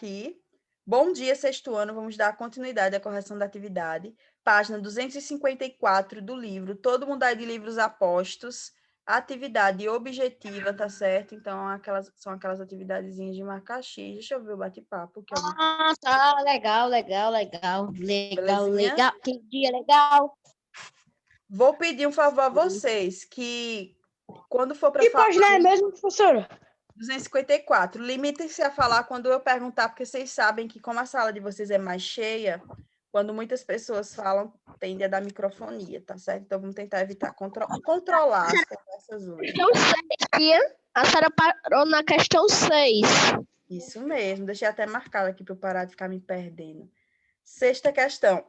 aqui. Bom dia, sexto ano. Vamos dar continuidade à correção da atividade. Página 254 do livro Todo Mudar de Livros Apostos. Atividade objetiva, tá certo? Então, são aquelas atividadezinhas de marcar X. Deixa eu ver o bate-papo. Tá. Legal. Belezinha? Que dia legal. Vou pedir um favor a vocês, que quando for para Que falar... página é mesmo, professora? 254. Limitem-se a falar quando eu perguntar, porque vocês sabem que como a sala de vocês é mais cheia, quando muitas pessoas falam, tende a dar microfonia, tá certo? Então, vamos tentar evitar controlar as conversas hoje. Questão 6, a senhora parou na questão 6. Isso mesmo. Deixei até marcado aqui para eu parar de ficar me perdendo. Sexta questão.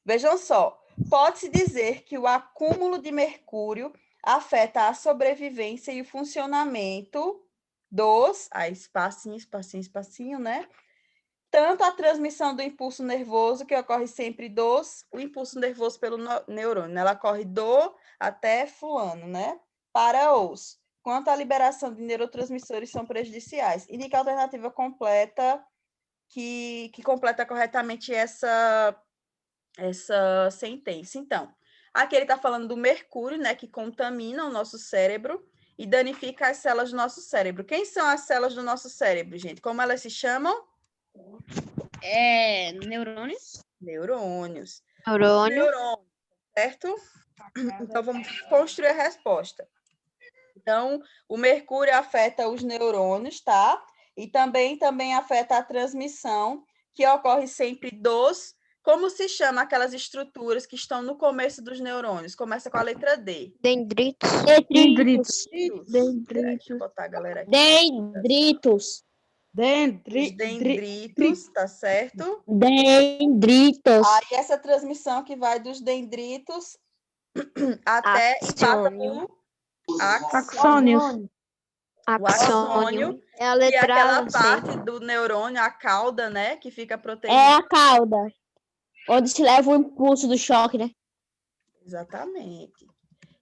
Vejam só. Pode-se dizer que o acúmulo de mercúrio afeta a sobrevivência e o funcionamento dos... espacinho, né? Tanto a transmissão do impulso nervoso, que ocorre sempre o impulso nervoso pelo neurônio, né? Ela corre do até fulano, né? Para os. Quanto a liberação de neurotransmissores são prejudiciais. Indica a alternativa completa que completa corretamente essa sentença. Então, aqui ele está falando do mercúrio, né, que contamina o nosso cérebro e danifica as células do nosso cérebro. Quem são as células do nosso cérebro, gente? Como elas se chamam? Neurônios. Neurônios. Neurônio. Neurônio, certo? Então, vamos construir a resposta. Então, o mercúrio afeta os neurônios, tá? E também afeta a transmissão, que ocorre sempre dos... Como se chama aquelas estruturas que estão no começo dos neurônios? Começa com a letra D. Dendritos. Deixa eu botar a galera aqui. Dendritos. Os dendritos, tá certo? Dendritos. Aí essa transmissão que vai dos dendritos até e passa por Axônios. o axônio, É a que é letra aquela C. parte do neurônio, a cauda, né? Que fica protegida. É a cauda. Onde se leva o impulso do choque, né? Exatamente.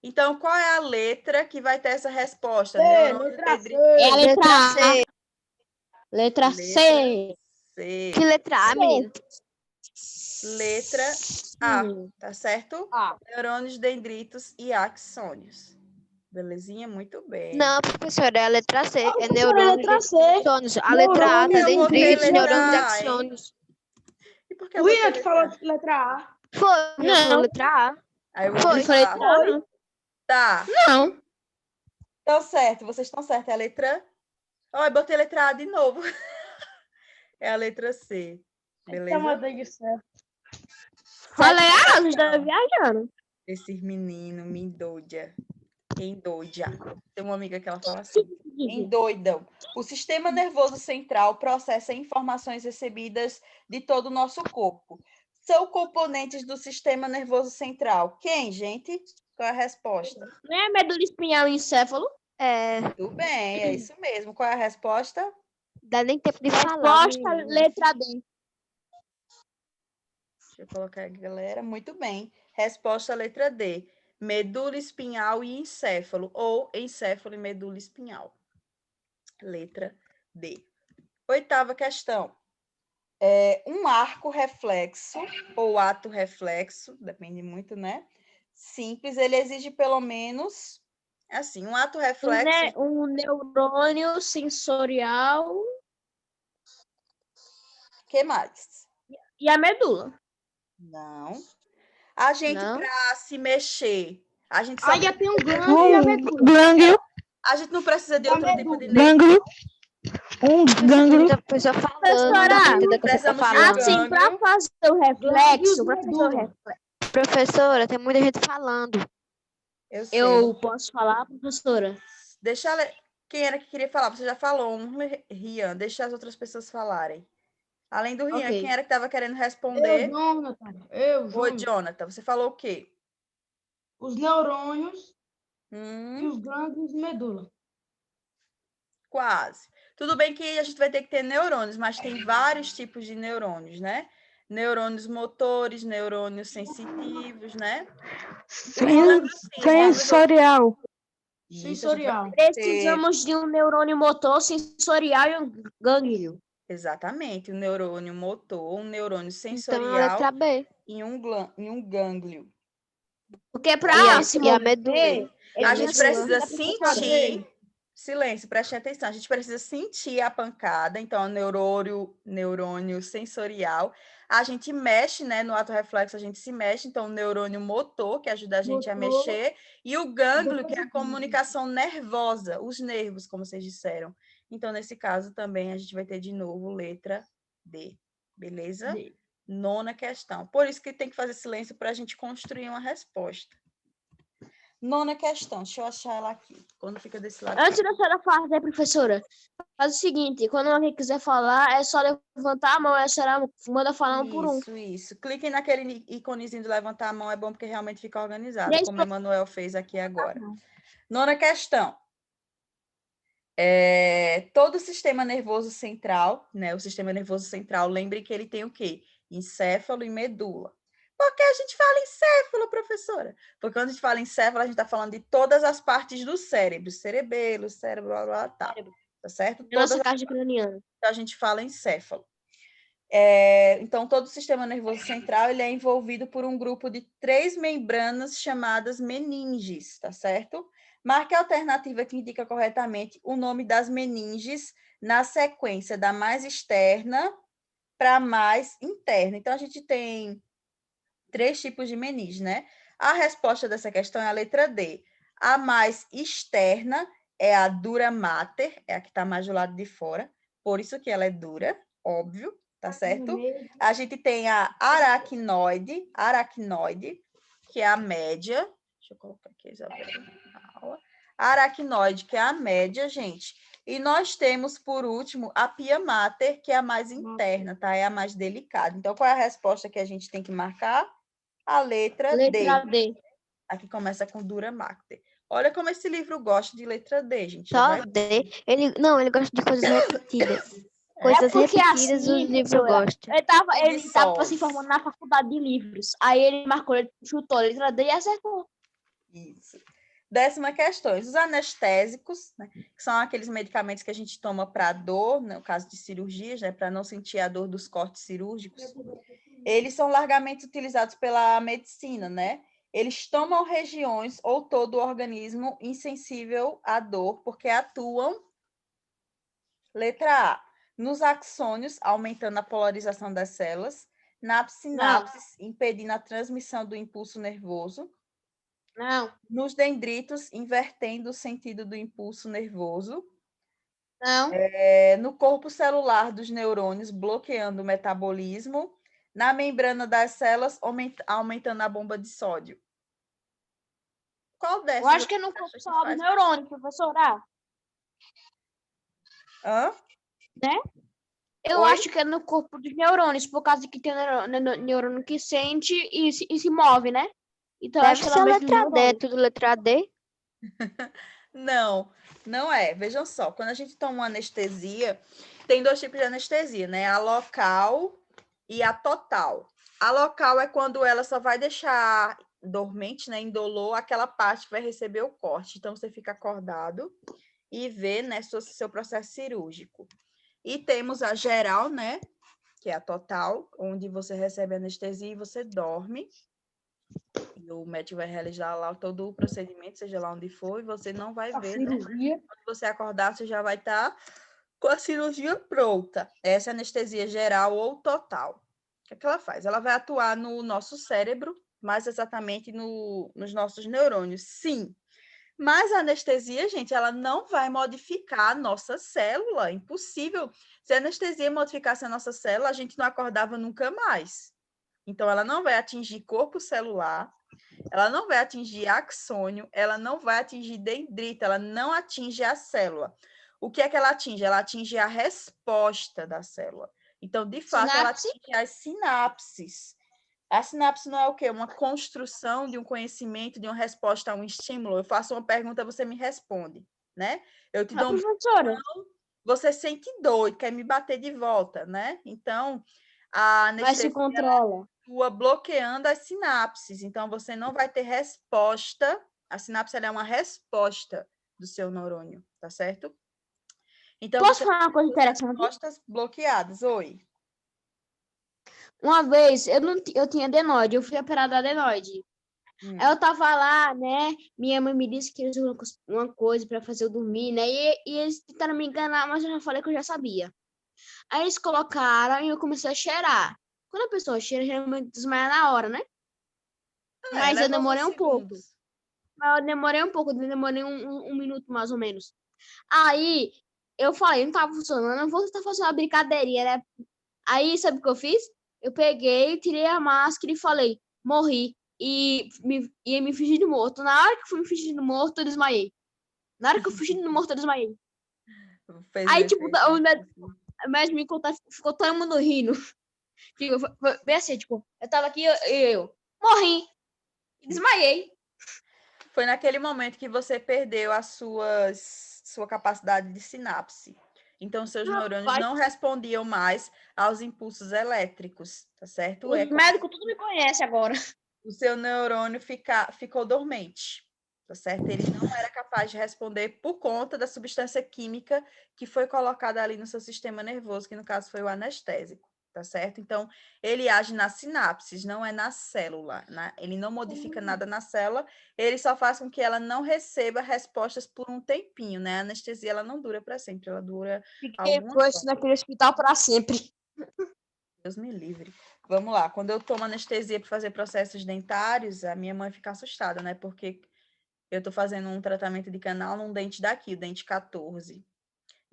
Então, qual é a letra que vai ter essa resposta? Letra C. É a letra A. C. Letra C. C. Que letra A, menino? Letra A, tá certo? A. Neurônios, dendritos e axônios. Belezinha? Muito bem. Não, professora, é a letra C. É Professora, neurônios, letra C. axônios. A letra A tá Eu botei dendritos, letra neurônios e A, hein? axônios. E por que eu O Ian botei que letra falou A? letra A. Foi, Não. falou letra A. Aí eu vou Foi, foi botar. letra A, não. Tá. Não. Então, certo. Vocês estão certos. É a letra... Ó, eu botei letra A de novo. É a letra C. Beleza? Falei, a gente Questão. tá viajando. Esses meninos me endoida. Endoida. Tem uma amiga que ela fala assim. Endoidam. O sistema nervoso central processa informações recebidas de todo o nosso corpo. São componentes do sistema nervoso central. Quem, gente? Qual é a resposta? Não é medula espinhal e encéfalo? É. Tudo bem, é isso mesmo. Qual é a resposta? Dá nem tempo de falar. Resposta, menino. letra D. Deixa eu colocar aqui, galera. Muito bem. Resposta letra D. Medula espinhal e encéfalo, ou encéfalo e medula espinhal. Letra D. Oitava questão. Um arco reflexo, ou ato reflexo, depende muito, né? Simples, ele exige pelo menos, assim, um ato reflexo... Um neurônio sensorial O que mais? e a medula. Não. A gente, Não? para se mexer, a gente só... Aí tem um glândula e a medula. A gente não precisa de outro tipo de Gânglio. Gânglio. A pessoa falando. Professora, precisamos de um Assim, para gânglio. fazer o reflexo, Medula. professora, tem muita gente falando. Eu sei. Eu posso falar, professora? Deixa ela... Quem era que queria falar? Você já falou, Rian. Deixa as outras pessoas falarem. Além do Rian, Ok. quem era que estava querendo responder? Eu, Oi, Jonathan. Você falou o quê? Os neurônios e os glândulos e medula. Quase. Tudo bem que a gente vai ter que ter neurônios, mas tem vários tipos de neurônios, né? Neurônios motores, neurônios sensitivos, né? Sensorial. Isso, a gente vai Sensorial. ter que ter... Precisamos de um neurônio motor, sensorial e um gânglio. Exatamente, um neurônio motor, um neurônio Então, a sensorial letra B. e um gânglio. Porque para se E a medula. mover, E A a gente medula. precisa professora. sentir... Silêncio, preste atenção. A gente precisa sentir a pancada, então, neurônio sensorial. A gente mexe, né? No ato reflexo, a gente se mexe. Então, o neurônio motor, que ajuda a gente a Motor. mexer. E o gânglio, que é a comunicação nervosa, os nervos, como vocês disseram. Então, nesse caso, também, a gente vai ter de novo letra D. Beleza? D. 9ª questão. Por isso que tem que fazer silêncio para a gente construir uma resposta. 9ª questão, deixa eu achar ela aqui. Quando fica desse lado. antes da senhora fazer, professora, faz o seguinte, quando alguém quiser falar, é só levantar a mão, a senhora manda falar um por um. Isso. Cliquem naquele íconezinho de levantar a mão, é bom porque realmente fica organizado, Três como o Emanuel fez aqui agora. mão. 9ª questão. Todo o sistema nervoso central, né? O sistema nervoso central, lembre que ele tem o quê? Encéfalo e medula. Por que a gente fala encéfalo, professora? Porque quando a gente fala encéfalo, a gente está falando de todas as partes do cérebro. Cerebelo, cérebro, blá, blá, tá. Tá certo? Nossa caixa craniana. A gente fala encéfalo. Então, todo o sistema nervoso central ele é envolvido por um grupo de 3 membranas chamadas meninges, tá certo? Marque a alternativa que indica corretamente o nome das meninges na sequência da mais externa para a mais interna. Então, a gente tem 3 tipos de meninges, né? A resposta dessa questão é a letra D. A mais externa é a dura mater, é a que está mais do lado de fora, por isso que ela é dura, óbvio, tá certo? A gente tem a aracnoide, que é a média. Deixa eu colocar aqui, Isabela, na aula. A aracnoide, que é a média, gente. E nós temos, por último, a pia mater, que é a mais interna, tá? É a mais delicada. Então, qual é a resposta que a gente tem que marcar? A letra D. Aqui começa com dura mater. Olha como esse livro gosta de letra D, gente. Só D. Ele gosta de coisas repetidas. Coisas porque repetidas assim, o livro professora, gosta. Ele tava se formando na faculdade de livros. Aí ele marcou, ele chutou a letra D e acertou. Isso. 10ª questão. Os anestésicos, né, que são aqueles medicamentos que a gente toma para dor, no caso de cirurgias, né, para não sentir a dor dos cortes cirúrgicos, eles são largamente utilizados pela medicina, né? Eles tomam regiões ou todo o organismo insensível à dor, porque atuam, letra A, nos axônios, aumentando a polarização das células, na sinapses, impedindo a transmissão do impulso nervoso, Não. nos dendritos, invertendo o sentido do impulso nervoso, Não. no corpo celular dos neurônios, bloqueando o metabolismo, na membrana das células, aumentando a bomba de sódio. Qual dessas? Eu acho que é no corpo celular do neurônio, professora. Hã? Né? Eu Oi? acho que é no corpo dos neurônios, por causa que tem neurônio que sente e se move, né? Então, eu acho Deve que ela ser a mexe no letra D. É neurônio. tudo letra D. Não, não é. Vejam só, quando a gente toma uma anestesia, tem 2 tipos de anestesia, né? A local e a total. A local é quando ela só vai deixar dormente, né, indolor, aquela parte que vai receber o corte. Então, você fica acordado e vê, né, seu processo cirúrgico. E temos a geral, né, que é a total, onde você recebe anestesia e você dorme. E o médico vai realizar lá todo o procedimento, seja lá onde for, e você não vai ver, né? Quando você acordar, você já vai estar com a cirurgia pronta. Essa é anestesia geral ou total. O que ela faz? Ela vai atuar no nosso cérebro, mais exatamente nos nossos neurônios. Sim, mas a anestesia, gente, ela não vai modificar a nossa célula. Impossível. Se a anestesia modificasse a nossa célula, a gente não acordava nunca mais. Então, ela não vai atingir corpo celular, ela não vai atingir axônio, ela não vai atingir dendrita, ela não atinge a célula. O que é que ela atinge? Ela atinge a resposta da célula. Então, de fato, ela atinge as sinapses. A sinapse não é o quê? Uma construção de um conhecimento, de uma resposta a um estímulo. Eu faço uma pergunta, você me responde, né? Eu te dou um professora, você sente dor e quer me bater de volta, né? Então, a mas se anestesia controla. atua bloqueando as sinapses. Então, você não vai ter resposta. A sinapse ela é uma resposta do seu neurônio, tá certo? Então, Posso você falar uma coisa tem as interessante? costas bloqueadas. Oi. Uma vez, eu tinha adenoide, eu fui operada da adenoide. Hum. Aí eu tava lá, né? Minha mãe me disse que eles usaram uma coisa pra fazer eu dormir, né? E eles tentaram me enganar, mas eu já falei que eu já sabia. Aí eles colocaram e eu comecei a cheirar. Quando a pessoa cheira, geralmente desmaia na hora, né? Mas eu Leva alguns demorei um pouco. segundos. Mas eu demorei um minuto mais ou menos. Aí eu falei, não tava funcionando, eu vou tentar fazer uma brincadeirinha, né? Aí sabe o que eu fiz? Eu peguei, tirei a máscara e falei, morri. E me fingi de morto. Na hora que eu fui me fingir de morto, eu desmaiei. Na hora que eu fingi de morto, eu desmaiei. Fez Aí, o tipo, efeito. o médico me contar, ficou todo mundo rindo. Tipo, foi bem assim, tipo, eu tava aqui e eu morri. E desmaiei. Foi naquele momento que você perdeu a sua capacidade de sinapse. Então, seus neurônios Rapaz, não respondiam mais aos impulsos elétricos, tá certo? os médicos tudo me conhecem agora. O seu neurônio ficou dormente, tá certo? Ele não era capaz de responder por conta da substância química que foi colocada ali no seu sistema nervoso, que no caso foi o anestésico, tá certo? Então, ele age nas sinapses, não é na célula, né? Ele não modifica nada na célula, ele só faz com que ela não receba respostas por um tempinho, né? A anestesia, ela não dura para sempre, ela dura Fiquei algumas com horas. isso naquele hospital para sempre. Deus me livre. Vamos lá. Quando eu tomo anestesia para fazer processos dentários, a minha mãe fica assustada, né? Porque eu tô fazendo um tratamento de canal num dente daqui, o dente 14.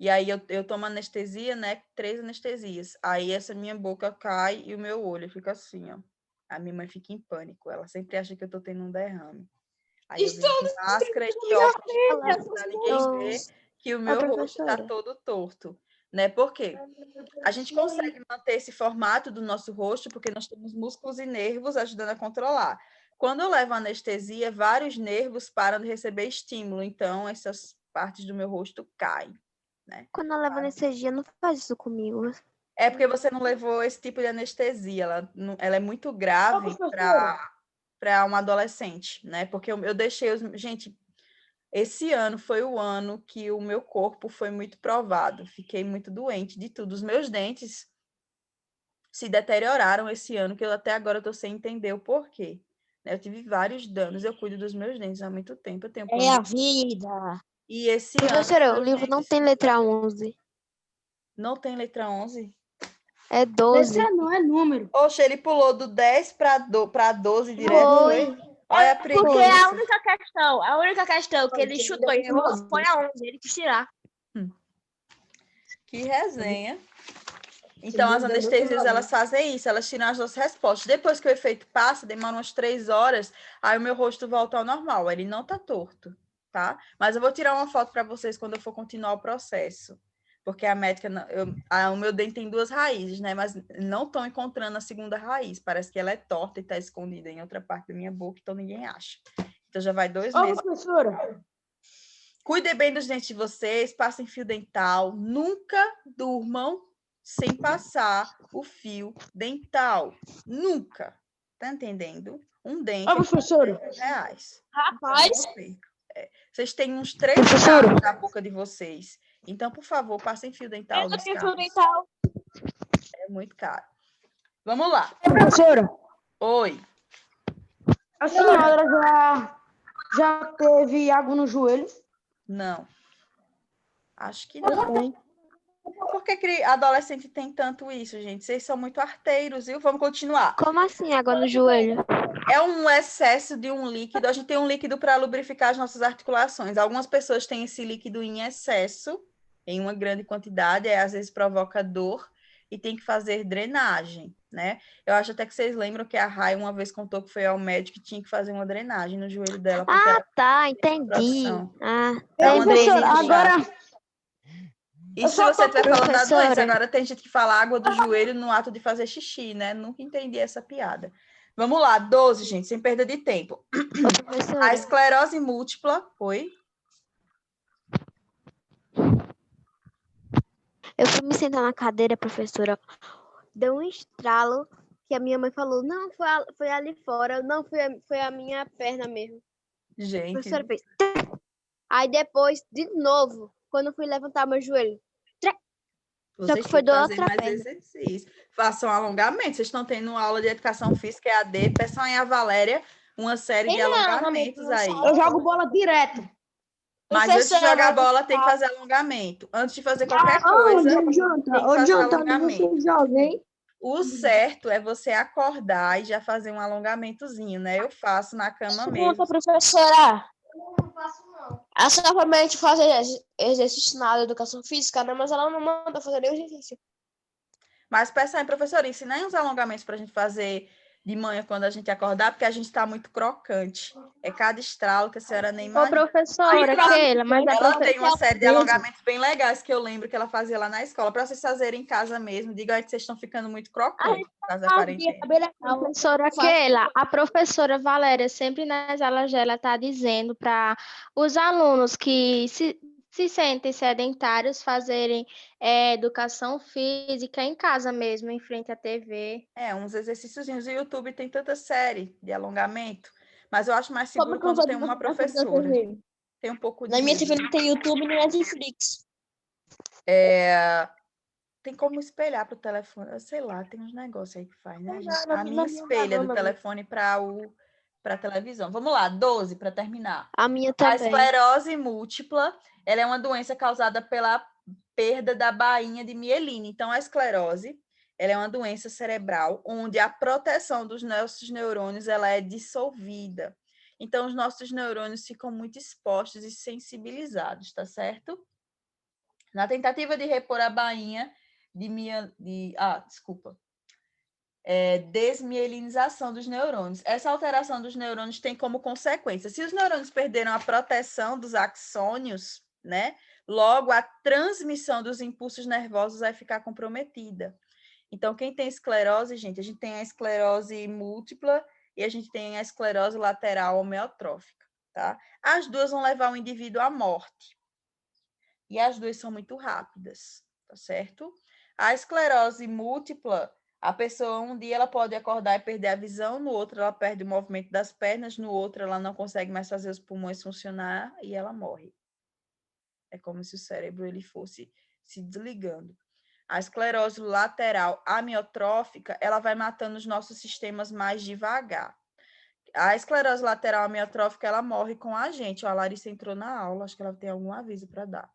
E aí eu tomo anestesia, né? 3 anestesias. Aí essa minha boca cai e o meu olho fica assim, ó. A minha mãe fica em pânico. Ela sempre acha que eu tô tendo um derrame. Aí eu venho com máscara e óculos Olá, para ninguém ver que o meu rosto tá professora. todo torto, né? Por quê? A gente consegue manter esse formato do nosso rosto porque nós temos músculos e nervos ajudando a controlar. Quando eu levo anestesia, vários nervos param de receber estímulo, então essas partes do meu rosto caem, né? Quando ela leva anestesia, não faz isso comigo. É porque você não levou esse tipo de anestesia, ela é muito grave professora. para um adolescente, né? Porque eu deixei os. Gente, esse ano foi o ano que o meu corpo foi muito provado. Fiquei muito doente de tudo. Os meus dentes se deterioraram esse ano, que eu até agora estou sem entender o porquê. Eu tive vários danos, eu cuido dos meus dentes há muito tempo, eu tenho É plano a de... vida. E esse ano, Professora, o meus livro não dentes tem letra 11. não tem letra 11. É 12. Letra não, é número. Oxe, ele pulou do 10 para 12 direto, Foi. foi? Olha a Porque Foi. preguiça. a única questão que ele chutou e errou foi a 11. Ele quis tirar. Que resenha. Então, as anestesias, elas fazem isso, elas tiram as nossas respostas. Depois que o efeito passa, demora umas 3 horas, aí o meu rosto volta ao normal. Ele não tá torto, tá? Mas eu vou tirar uma foto para vocês quando eu for continuar o processo. Porque a médica, o meu dente tem 2 raízes, né? Mas não estão encontrando a segunda raiz. Parece que ela é torta e está escondida em outra parte da minha boca, então ninguém acha. Então já vai 2 meses. Professora. Cuidem bem dos dentes de vocês, passem fio dental, nunca durmam sem passar o fio dental. Nunca. Tá entendendo? Um dente é Professora. R$400. Rapaz. Então, não perca. Vocês têm uns 3 Professora. carros na boca de vocês. Então, por favor, passem fio dental Eu nos tenho carros. fio dental. É muito caro. Vamos lá. Professora. Oi. A senhora já teve água no joelho? Não. Acho que não. Por que adolescente tem tanto isso, gente? Vocês são muito arteiros, viu? Vamos continuar. Como assim, água no joelho? É um excesso de um líquido. A gente tem um líquido para lubrificar as nossas articulações. Algumas pessoas têm esse líquido em excesso, em uma grande quantidade, às vezes provoca dor e tem que fazer drenagem, né? Eu acho até que vocês lembram que a Rai uma vez contou que foi ao médico e tinha que fazer uma drenagem no joelho dela. Porque Ah, ela tá, entendi. produção. Ah, Dá uma lembrei. Professora, dorzinha chata. agora Isso se você estiver falando da doença. Professora. Agora tem gente que fala água do joelho no ato de fazer xixi, né? Nunca entendi essa piada. Vamos lá, 12, gente, sem perda de tempo. Ô, A professora, esclerose múltipla, oi? eu fui me sentar na cadeira, professora. Deu um estralo que a minha mãe falou, não, foi ali fora. Não, foi a minha perna mesmo. A Gente, professora fez. Aí depois, de novo, quando eu fui levantar meu joelho, só Vocês que foi têm que da fazer outra mais perna. exercício. Façam alongamento. Vocês estão tendo aula de educação física EAD. Peçam aí a Valéria uma série de Tem não, amigo, alongamentos na aí. Eu sala. jogo bola direto. Mas antes de Professora, jogar mas bola, tem que fazer alongamento. Antes de fazer qualquer coisa, tem que Ô, fazer Jonathan, onde você alongamento. joga, hein? O certo é você acordar e já fazer um alongamentozinho, né? Eu faço na cama mesmo. pergunta, professora. Não faço, não. A senhora promete fazer exercício na aula de educação física, né? Mas ela não manda fazer nenhum exercício. Mas peça aí, professora, ensina aí uns alongamentos para a gente fazer de manhã quando a gente acordar, porque a gente está muito crocante. É cada estralo que a senhora nem Ô, imagina. professora, Keila, mas a Ela tem uma professora... série de alongamentos bem legais que eu lembro que ela fazia lá na escola, para vocês fazerem em casa mesmo. Diga aí que vocês estão ficando muito crocantes por causa da quarentena. Professora Keila, a professora Valéria sempre nas aulas dela está dizendo para os alunos que se sentem sedentários fazerem educação física em casa mesmo, em frente à TV. É, uns exercíciozinhos. O YouTube tem tanta série de alongamento, mas eu acho mais Como seguro que eu quando vou tem uma divulgar na da professora. TV? Tem um pouco Na de minha medo. TV não tem YouTube nem Netflix. Tem como espelhar para o telefone. Eu sei lá, tem uns negócios aí que faz, né? A minha Não, espelha do não. telefone para a televisão. Vamos lá, 12 para terminar. A minha A também. esclerose múltipla, ela é uma doença causada pela perda da bainha de mielina. Então, a esclerose, ela é uma doença cerebral onde a proteção dos nossos neurônios ela é dissolvida. Então, os nossos neurônios ficam muito expostos e sensibilizados, tá certo? Na tentativa de repor a bainha desmielinização dos neurônios. Essa alteração dos neurônios tem como consequência, se os neurônios perderam a proteção dos axônios, né? Logo a transmissão dos impulsos nervosos vai ficar comprometida. Então, quem tem esclerose, gente, a gente tem a esclerose múltipla e a gente tem a esclerose lateral homeotrófica, tá? As duas vão levar o indivíduo à morte. E as duas são muito rápidas, tá certo? A esclerose múltipla, a pessoa um dia ela pode acordar e perder a visão, no outro ela perde o movimento das pernas, no outro ela não consegue mais fazer os pulmões funcionar e ela morre. É como se o cérebro ele fosse se desligando. A esclerose lateral amiotrófica, ela vai matando os nossos sistemas mais devagar. A esclerose lateral amiotrófica, ela morre com a gente. A Larissa entrou na aula, acho que ela tem algum aviso para dar.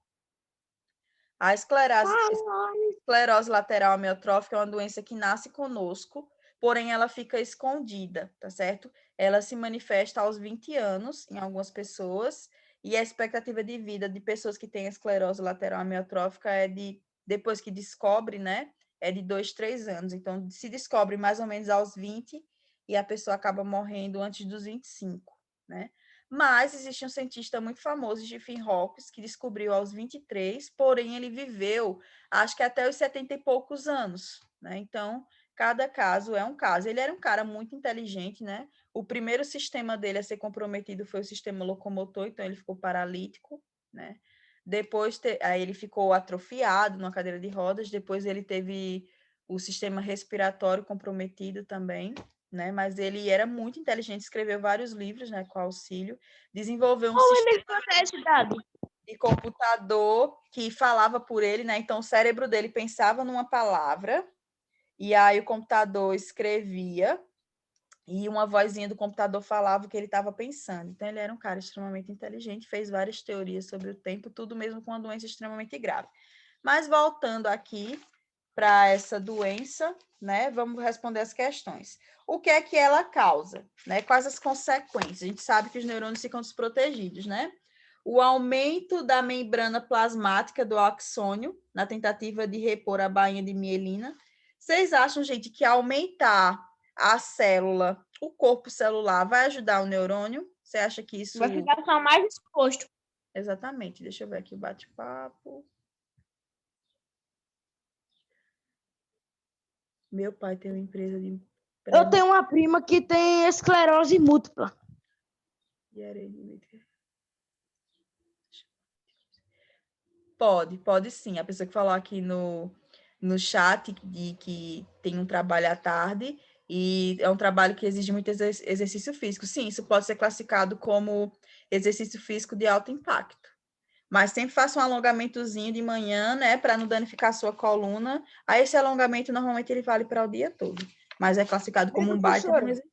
A esclerose lateral amiotrófica é uma doença que nasce conosco, porém ela fica escondida, tá certo? Ela se manifesta aos 20 anos em algumas pessoas e a expectativa de vida de pessoas que têm esclerose lateral amiotrófica é de, depois que descobre, né, é de 2, 3 anos. Então, se descobre mais ou menos aos 20 e a pessoa acaba morrendo antes dos 25, né? Mas existe um cientista muito famoso, Stephen Hawking, que descobriu aos 23, porém ele viveu, acho que até os 70 e poucos anos, né? Então, cada caso é um caso. Ele era um cara muito inteligente, né? O primeiro sistema dele a ser comprometido foi o sistema locomotor, então ele ficou paralítico, né? Depois, aí ele ficou atrofiado numa cadeira de rodas, depois ele teve o sistema respiratório comprometido também, né? Mas ele era muito inteligente, escreveu vários livros, né, com auxílio, desenvolveu um sistema de computador que falava por ele, né? Então o cérebro dele pensava numa palavra e aí o computador escrevia e uma vozinha do computador falava o que ele estava pensando. Então ele era um cara extremamente inteligente, fez várias teorias sobre o tempo, tudo mesmo com uma doença extremamente grave. Mas voltando aqui para essa doença, né? Vamos responder as questões. O que é que ela causa, né? Quais as consequências? A gente sabe que os neurônios ficam desprotegidos, né? O aumento da membrana plasmática do axônio, na tentativa de repor a bainha de mielina. Vocês acham, gente, que aumentar a célula, o corpo celular, vai ajudar o neurônio? Você acha que isso... Vai ficar só mais exposto. Exatamente. Deixa eu ver aqui o bate-papo. Meu pai tem uma empresa de... Eu tenho uma prima que tem esclerose múltipla. Pode sim. A pessoa que falou aqui no chat de que tem um trabalho à tarde e é um trabalho que exige muito exercício físico. Sim, isso pode ser classificado como exercício físico de alto impacto. Mas sempre faça um alongamentozinho de manhã, né, para não danificar a sua coluna. Aí esse alongamento, normalmente, ele vale para o dia todo. Mas é classificado como um baita de um exercício.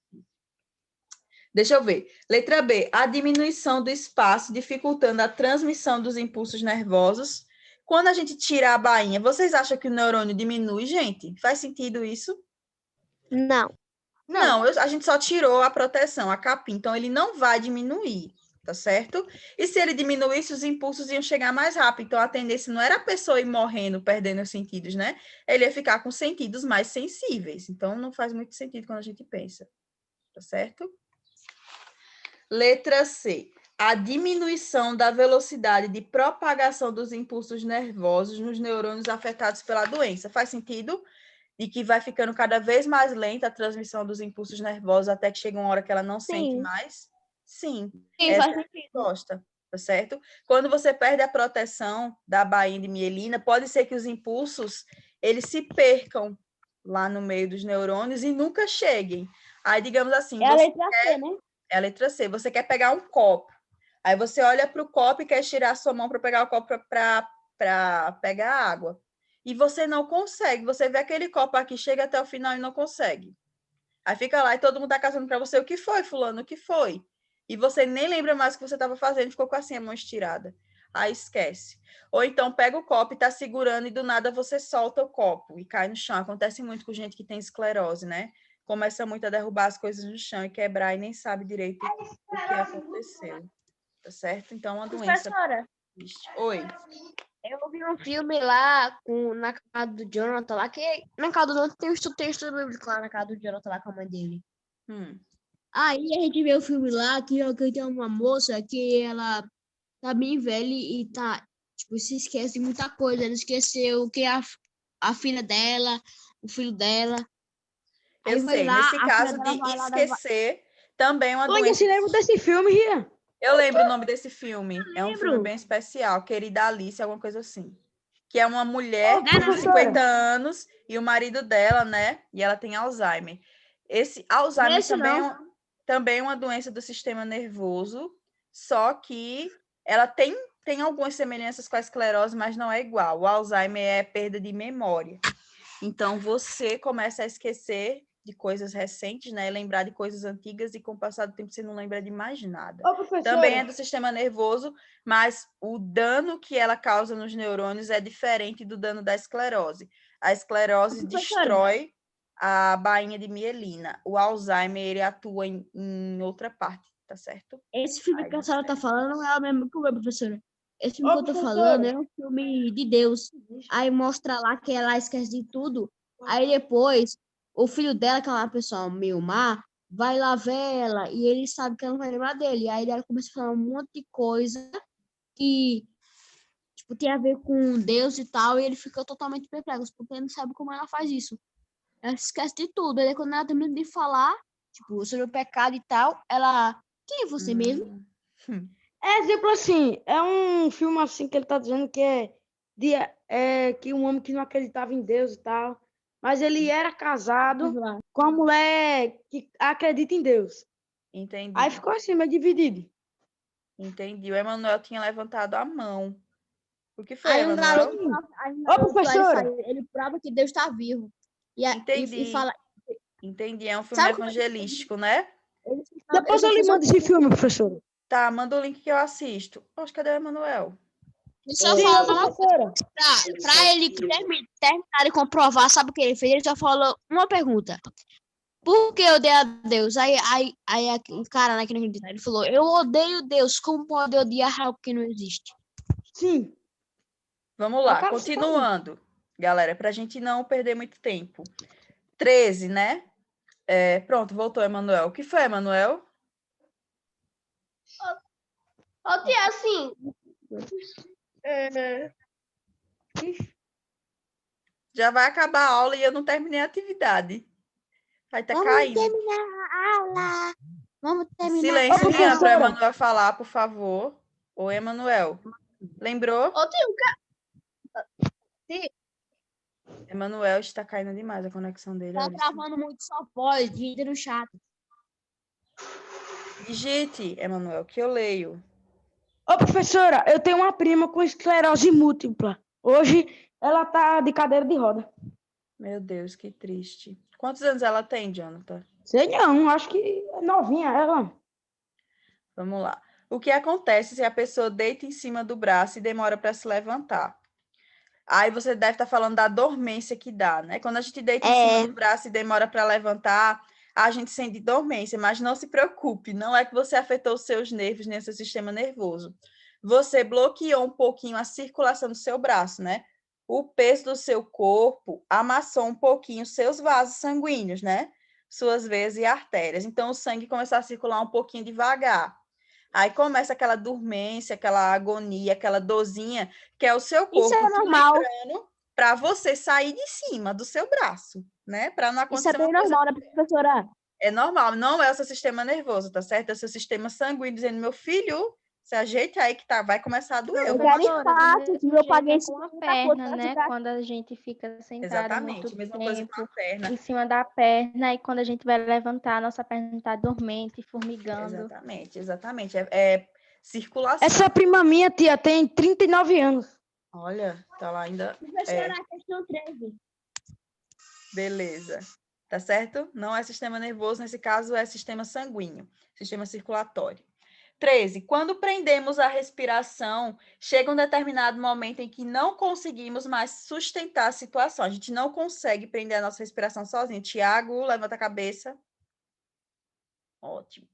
Deixa eu ver. Letra B, a diminuição do espaço, dificultando a transmissão dos impulsos nervosos. Quando a gente tira a bainha, vocês acham que o neurônio diminui, gente? Faz sentido isso? Não. Não, a gente só tirou a proteção, a capinha, então ele não vai diminuir, tá certo? E se ele diminuísse, os impulsos iam chegar mais rápido, então a tendência não era a pessoa ir morrendo, perdendo os sentidos, né? Ele ia ficar com sentidos mais sensíveis, então não faz muito sentido quando a gente pensa, tá certo? Letra C, a diminuição da velocidade de propagação dos impulsos nervosos nos neurônios afetados pela doença. Faz sentido? De que vai ficando cada vez mais lenta a transmissão dos impulsos nervosos até que chega uma hora que ela não sente mais? Sim. Essa é a resposta, tá certo? Quando você perde a proteção da bainha de mielina, pode ser que os impulsos, eles se percam lá no meio dos neurônios e nunca cheguem. Aí, digamos assim... É a letra C, né? É a letra C. Você quer pegar um copo. Aí você olha para o copo e quer estirar a sua mão para pegar o copo para pegar a água. E você não consegue. Você vê aquele copo aqui, chega até o final e não consegue. Aí fica lá e todo mundo está caçando para você. O que foi, fulano? O que foi? E você nem lembra mais o que você estava fazendo. Ficou com assim a mão estirada. Aí esquece. Ou então pega o copo e está segurando e do nada você solta o copo e cai no chão. Acontece muito com gente que tem esclerose, né? Começa muito a derrubar as coisas no chão e quebrar e nem sabe direito o que aconteceu. Tá certo? Então, uma doença... Professora, Oi. eu vi um filme lá na casa do Jonathan lá, que na casa do Jonathan tem um estudo bíblico lá na casa do Jonathan lá com a mãe dele. Aí a gente vê o filme lá que tem uma moça que ela tá bem velha e tá, tipo, se esquece de muita coisa. Ela esqueceu que a filha dela, o filho dela. Eu sei, lá, nesse caso de esquecer, também é uma doença... Você lembra desse filme, Ria? Eu lembro o nome desse filme. É um filme bem especial, Querida Alice, alguma coisa assim. Que é uma mulher que tem 50 anos e o marido dela, né? E ela tem Alzheimer. Esse Alzheimer também é uma doença do sistema nervoso, só que ela tem algumas semelhanças com a esclerose, mas não é igual. O Alzheimer é perda de memória. Então, você começa a esquecer de coisas recentes, né? Lembrar de coisas antigas e com o passar do tempo você não lembra de mais nada. Também é do sistema nervoso, mas o dano que ela causa nos neurônios é diferente do dano da esclerose. A esclerose destrói a bainha de mielina. O Alzheimer, ele atua em outra parte, tá certo? Esse filme que a senhora tá falando não é o mesmo que o meu, professora. Esse filme que eu tô falando é um filme de Deus. Aí mostra lá que ela esquece de tudo. Aí depois, o filho dela, que é uma pessoa meio má, vai lá ver ela e ele sabe que ela não vai lembrar dele. Aí ela começa a falar um monte de coisa que, tipo, tem a ver com Deus e tal. E ele fica totalmente perplexo, porque ele não sabe como ela faz isso. Ela esquece de tudo. Aí quando ela termina de falar, tipo, sobre o pecado e tal, ela... Quem é você mesmo? É exemplo assim, é um filme assim que ele tá dizendo que que um homem que não acreditava em Deus e tal, mas ele era casado com uma mulher que acredita em Deus. Entendi. Aí ficou assim, meio dividido. Entendi. O Emanuel tinha levantado a mão. O que foi, Aí um Emanuel? garoto, ele prova que Deus está vivo. Entendi. E fala... Entendi. É um filme evangelístico, né? Depois eu lhe mando esse filme, professora. Tá, manda o link que eu assisto. Poxa, cadê o Emanuel? Deixa eu falar uma coisa. Pra ele terminar e comprovar, sabe o que ele fez? Ele só falou uma pergunta. Por que eu odeio a Deus? Aí o cara, né, que não acredita, ele falou, eu odeio Deus, como pode odiar algo que não existe? Sim. Vamos lá, continuando. Galera, pra gente não perder muito tempo. 13, né? Pronto, voltou, Emanuel. O que foi, Emanuel? Tia, assim... Já vai acabar a aula e eu não terminei a atividade. Vai estar caindo. Vamos terminar a aula. Vamos terminar. Silêncio, Rian, para o Emanuel falar, por favor. Oi, Emanuel. Lembrou? Emanuel está caindo demais a conexão dele. Tá travando muito sua voz, vídeo no chat. Digite, Emanuel, que eu leio. Ô, professora, eu tenho uma prima com esclerose múltipla. Hoje ela tá de cadeira de roda. Meu Deus, que triste. Quantos anos ela tem, Jonathan? Sei não, acho que é novinha ela. Vamos lá. O que acontece se a pessoa deita em cima do braço e demora para se levantar? Aí você deve estar falando da dormência que dá, né? Quando a gente deita em cima do braço e demora para levantar, a gente sente dormência, mas não se preocupe, não é que você afetou os seus nervos nem o seu sistema nervoso. Você bloqueou um pouquinho a circulação do seu braço, né? O peso do seu corpo amassou um pouquinho os seus vasos sanguíneos, né? Suas veias e artérias. Então, o sangue começou a circular um pouquinho devagar. Aí começa aquela dormência, aquela agonia, aquela dorzinha, que é o seu Isso corpo é se normal. lembrando para você sair de cima do seu braço, né? Para não Isso é acontecer bem uma coisa. normal, né, professora? É normal, não é o seu sistema nervoso, tá certo? É o seu sistema sanguíneo dizendo, meu filho, se ajeite aí que tá, vai começar a doer. Eu quero Professora, do espaço, mesmo eu jeito paguei é com a 50 conto perna, para né? ficar. Quando a gente fica sentada muito Exatamente, mesma coisa com a tempo perna. em cima da perna e quando a gente vai levantar, a nossa perna está dormente, formigando. Exatamente. É circulação. Essa prima minha, tia, tem 39 anos. Olha, tá lá ainda. Professora, questão 13. Beleza. Tá certo? Não é sistema nervoso, nesse caso é sistema sanguíneo, sistema circulatório. 13. Quando prendemos a respiração, chega um determinado momento em que não conseguimos mais sustentar a situação. A gente não consegue prender a nossa respiração sozinho. Tiago, levanta a cabeça. Ótimo.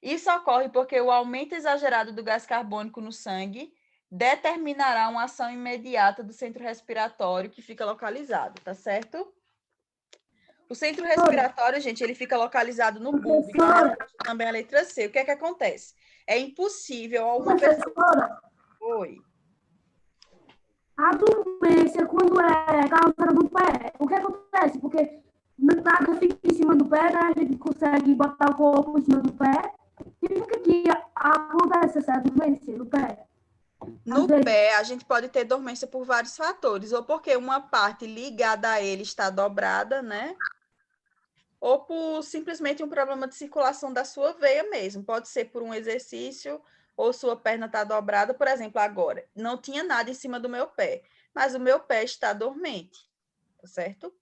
Isso ocorre porque o aumento exagerado do gás carbônico no sangue determinará uma ação imediata do centro respiratório que fica localizado, tá certo? O centro respiratório, gente, ele fica localizado no bulbo, então também a letra C. O que é que acontece? É impossível a uma pessoa... Oi. A dormência, quando é causada do pé, o que acontece? Porque nada fica em cima do pé, né? A gente consegue botar o corpo em cima do pé. E por que acontece essa dormência no pé? No pé, a gente pode ter dormência por vários fatores, ou porque uma parte ligada a ele está dobrada, né? Ou por simplesmente um problema de circulação da sua veia mesmo. Pode ser por um exercício ou sua perna está dobrada. Por exemplo, agora, não tinha nada em cima do meu pé, mas o meu pé está dormente, tá certo?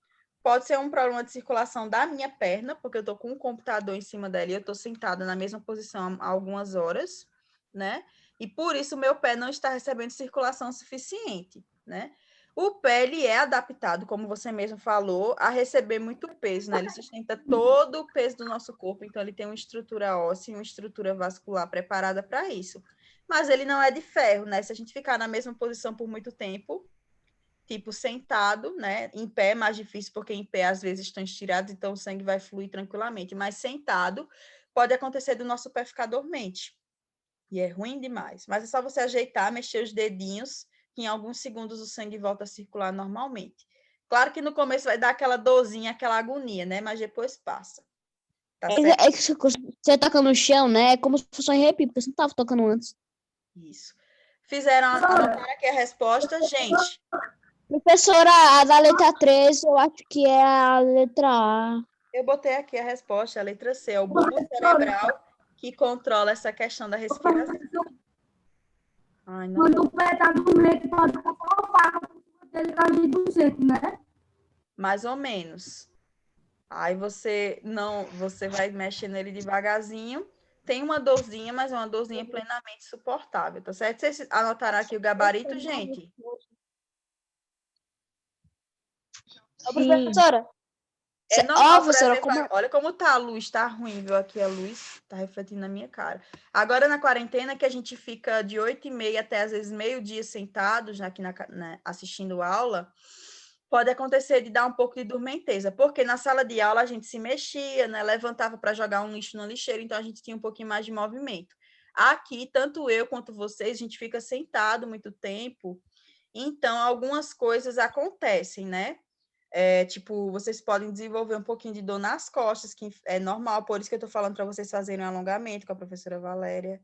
Pode ser um problema de circulação da minha perna, porque eu estou com um computador em cima dela e eu estou sentada na mesma posição há algumas horas, né? E por isso o meu pé não está recebendo circulação suficiente, né? O pé, ele é adaptado, como você mesmo falou, a receber muito peso, né? Ele sustenta todo o peso do nosso corpo, então ele tem uma estrutura óssea, uma estrutura vascular preparada para isso. Mas ele não é de ferro, né? Se a gente ficar na mesma posição por muito tempo, tipo sentado, né? Em pé é mais difícil, porque em pé às vezes estão estirados, então o sangue vai fluir tranquilamente. Mas sentado, pode acontecer do nosso pé ficar dormente. E é ruim demais. Mas é só você ajeitar, mexer os dedinhos, que em alguns segundos o sangue volta a circular normalmente. Claro que no começo vai dar aquela dorzinha, aquela agonia, né? Mas depois passa. Tá certo? É que você toca no chão, né? É como se fosse um arrepio, porque você não estava tocando antes. Isso. Fizeram, anotaram aqui a resposta, gente. Professora, a da letra 13, eu acho que é a letra A. Eu botei aqui a resposta, a letra C, é o bulbo cerebral que controla essa questão da respiração. Ai, não. Quando o pé está dormente, pode colocar ele cair do centro, né? Mais ou menos. Aí você vai mexendo ele devagarzinho. Tem uma dorzinha, mas é uma dorzinha plenamente suportável, tá certo? Vocês anotaram aqui o gabarito, gente? Ô, professora, É normal, por professora, exemplo, olha como tá a luz, tá ruim, viu? Aqui a luz tá refletindo na minha cara. Agora, na quarentena, que a gente fica de 8h30 até, às vezes, meio-dia sentados aqui assistindo aula, pode acontecer de dar um pouco de dormenteza, porque na sala de aula a gente se mexia, né? Levantava para jogar um lixo no lixeiro, então a gente tinha um pouquinho mais de movimento. Aqui, tanto eu quanto vocês, a gente fica sentado muito tempo, então algumas coisas acontecem, né? Tipo, vocês podem desenvolver um pouquinho de dor nas costas, que é normal, por isso que eu estou falando para vocês fazerem um alongamento com a professora Valéria.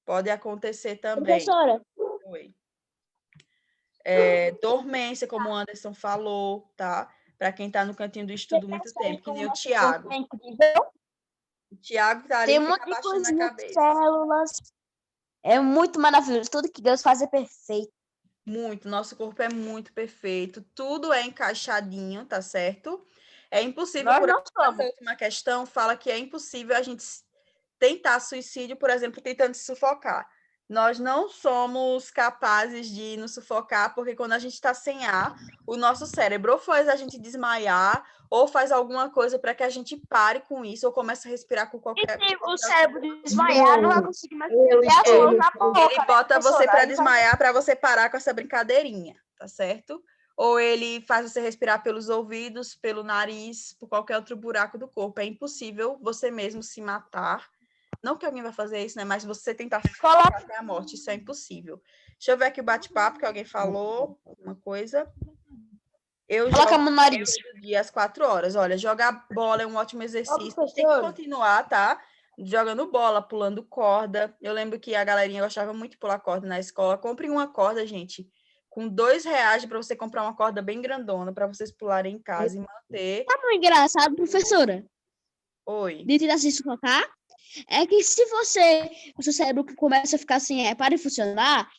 Pode acontecer também. professora, Oi. Dormência, como o Anderson falou, tá? Para quem está no cantinho do estudo muito tempo, que nem o Tiago. O Tiago tá ali Tem um fica monte de abaixando a coisinha, cabeça. células. É muito maravilhoso. Tudo que Deus faz é perfeito. Muito, nosso corpo é muito perfeito, tudo é encaixadinho, tá certo? É impossível, Nós por não exemplo, essa somos. última questão fala que é impossível a gente tentar suicídio, por exemplo, tentando se sufocar. Nós não somos capazes de nos sufocar, porque quando a gente está sem ar, o nosso cérebro ou faz a gente desmaiar, ou faz alguma coisa para que a gente pare com isso, ou comece a respirar com E qualquer. se o cérebro desmaiar, não vai conseguir mais ter as Ele, mãos na boca, ele né, bota você professora? para Aí faz- desmaiar para você parar com essa brincadeirinha, tá certo? Ou ele faz você respirar pelos ouvidos, pelo nariz, por qualquer outro buraco do corpo. É impossível você mesmo se matar. Não que alguém vai fazer isso, né? Mas você tentar ficar até a morte, isso é impossível. Deixa eu ver aqui o bate-papo que alguém falou, uma coisa. Eu Coloca a jogo mão no nariz. todo dia às 4 horas. Olha, jogar bola é um ótimo exercício. Tem que professor. continuar, tá? Jogando bola, pulando corda. Eu lembro que a galerinha gostava muito de pular corda na escola. Compre uma corda, gente, com R$ 2 para você comprar uma corda bem grandona para vocês pularem em casa e manter. Sabe o engraçado, professora? Oi. De tentar se sufocar? É que se o seu cérebro começa a ficar assim, para de funcionar,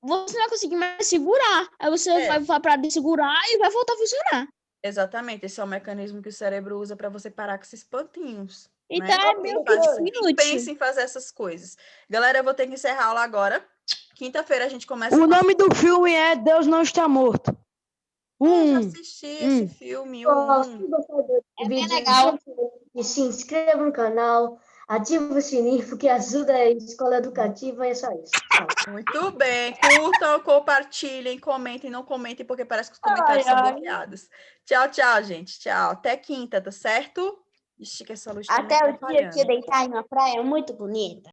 você não vai conseguir mais segurar. Aí você vai parar de segurar e vai voltar a funcionar. Exatamente, esse é o mecanismo que o cérebro usa para você parar com esses pantinhos. Então Né? é meio que Nem pense inútil. em fazer essas coisas. Galera, eu vou ter que encerrar a aula agora. Quinta-feira a gente começa. O nome do filme é Deus Não Está Morto. Já assisti esse filme, o É bem legal. E se inscreva no canal, ative o sininho, porque ajuda a escola educativa e é só isso. Tchau. Muito bem. Curtam, compartilhem, comentem, não comentem, porque parece que os comentários são bloqueados. Tchau, tchau, gente. Tchau. Até quinta, tá certo? Ixi, que essa luz tá me Até o dia que eu atrapalhando. deitar em uma praia muito bonita.